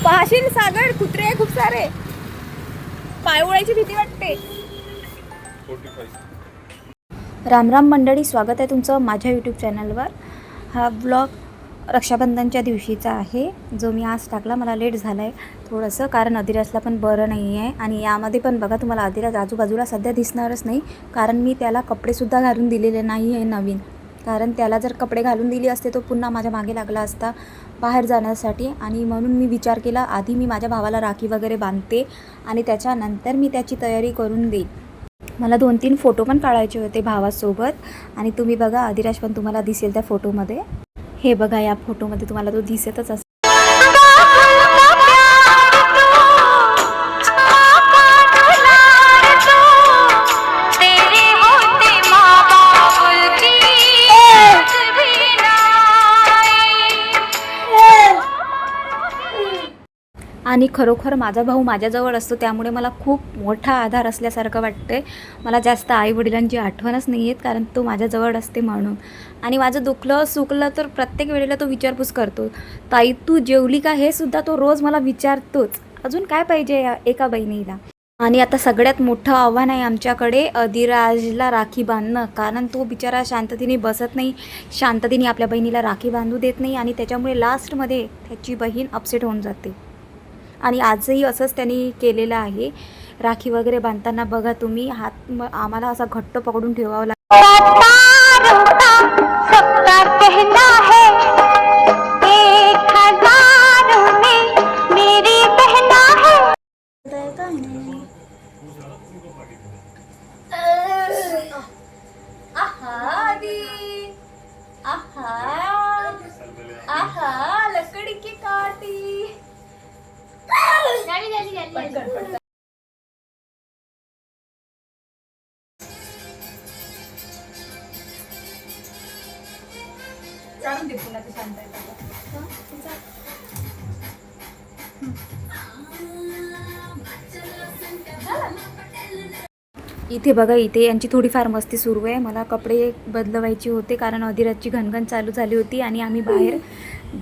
पाहशील सागर, कुत्रे आहे खूप सारे, पाय ओळायची भीती वाटते. राम राम मंडळी, स्वागत आहे तुमचं माझ्या यूट्यूब चॅनलवर. हा ब्लॉग रक्षाबंधनच्या दिवशीचा आहे, जो मी आज टाकला. मला लेट झालं आहे थोडंसं, कारण अधिराजला पण बरं नाही आहे. आणि यामध्ये पण बघा, तुम्हाला अधिराज आजूबाजूला सध्या दिसणारच नाही, कारण मी त्याला कपडेसुद्धा घालून दिलेले नाही आहे नवीन. कारण त्याला जर कपडे घालून दिले असते तो पुन्हा माझ्या मागे लागला असता बाहेर जाण्यासाठी. आणि म्हणून मी विचार केला, आधी मी माझ्या भावाला राखी वगैरे बांधते आणि त्याच्यानंतर मी त्याची तयारी करून देईन. मला 2-3 फोटो पण काढायचे होते भावासोबत. आणि तुम्ही बघा, अधिराज पण तुम्हाला दिसेल त्या फोटोमध्ये. हे बघा, या फोटोमध्ये तुम्हाला तो दिसतच असेल. आणि खरोखर माझा भाऊ माझ्याजवळ असतो, त्यामुळे मला खूप मोठा आधार असल्यासारखं वाटते. मला जास्त आईवडिलांची आठवणच नाही येत, कारण तो माझ्याजवळ असते म्हणून. आणि माझं दुखलं सुकलं तर प्रत्येक वेळेला तो विचारपूस करतो, ताई तू जेवली का, हे सुद्धा तो रोज मला विचारतोच. अजून काय पाहिजे या एका बहिणीला. आणि आता सगळ्यात मोठं आव्हान आहे आमच्याकडे, अधिराजला राखी बांधणं. कारण तो बिचारा शांततेने बसत नाही, शांततेने आपल्या बहिणीला राखी बांधू देत नाही. आणि त्याच्यामुळे लास्टमध्ये त्याची बहीण अपसेट होऊन जाते. आणि आजही असंच त्यांनी केलेलं आहे. राखी वगैरे बांधताना बघा तुम्ही, हात आम्हाला असा घट्ट पकडून ठेवावा लागतो. लकड़ी की काटी. इथे बघा, इथे यांची थोडीफार मस्ती सुरू आहे. मला कपडे बदलवायचे होते, कारण अधिराजची घनघन चालू झाली होती आणि आम्ही बाहेर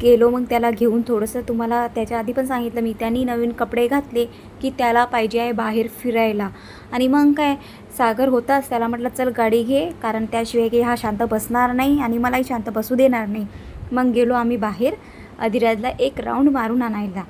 गेलो. मग त्याला घेऊन थोडंसं, तुम्हाला त्याच्या आधी पण सांगितलं मी, त्यांनी नवीन कपडे घातले की त्याला पाहिजे आहे बाहेर फिरायला. आणि मग काय, सागर होताच, त्याला म्हटलं चल गाडी घे, कारण त्याशिवाय की हा शांत बसणार नाही आणि मलाही शांत बसू देणार नाही. मग गेलो आम्ही बाहेर अधिराजला एक राऊंड मारून आणायला.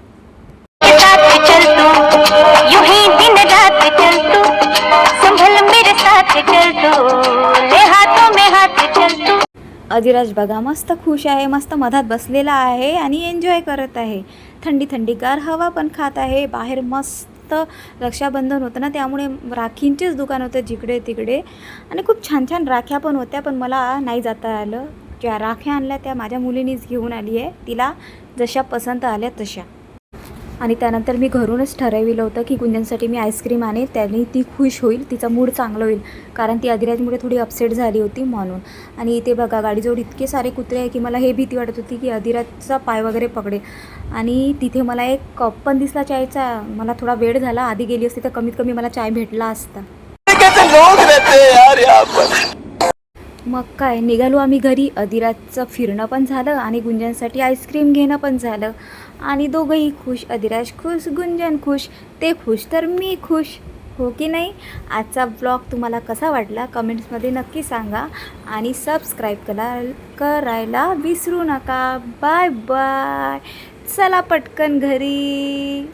अधिराज बघा, मस्त खुश आहे, मस्त मधात बसलेला आहे आणि एन्जॉय करत आहे. थंडी थंडीगार हवा पण खात आहे. बाहेर मस्त रक्षाबंधन होतं ना, त्यामुळे राखींचेच दुकान होतं जिकडे तिकडे. आणि खूप छान छान राख्या पण होत्या, पण मला नाही जाता आलं. ज्या राख्या आणल्या त्या माझ्या मुलीनीच घेऊन आली आहे, तिला जशा पसंत आल्या तशा. आणि त्यानंतर मी घरूनच ठरविलं होतं की गुंजनसाठी मी आईस्क्रीम आणेल, त्याने ती खुश होईल, तिचा मूड चांगलं होईल, कारण ती अधिराजमुळे थोडी अपसेट झाली होती म्हणून. आणि इथे बघा, गाडीजवळ इतके सारे कुत्रे आहे की मला हे भीती वाटत होती की अधिराजचा पाय वगैरे पकडेल. आणि तिथे मला एक कप पण दिसला चायचा. मला थोडा वेळ झाला, आधी गेली असती तर कमीत कमी मला चाय भेटला असता. मग काय, निघालो आम्ही घरी. अधिराजचं फिरणं पण झालं आणि गुंजनसाठी आईस्क्रीम घेणं पण झालं. आणि दोघंही खुश, अधिराज खुश, गुंजन खुश. ते खुश तर मी खुश, हो की नाही. आजचा ब्लॉग तुम्हाला कसा वाटला कमेंट्समध्ये नक्की सांगा. आणि सबस्क्राईब करायला विसरू नका. Bye bye. चला पटकन घरी.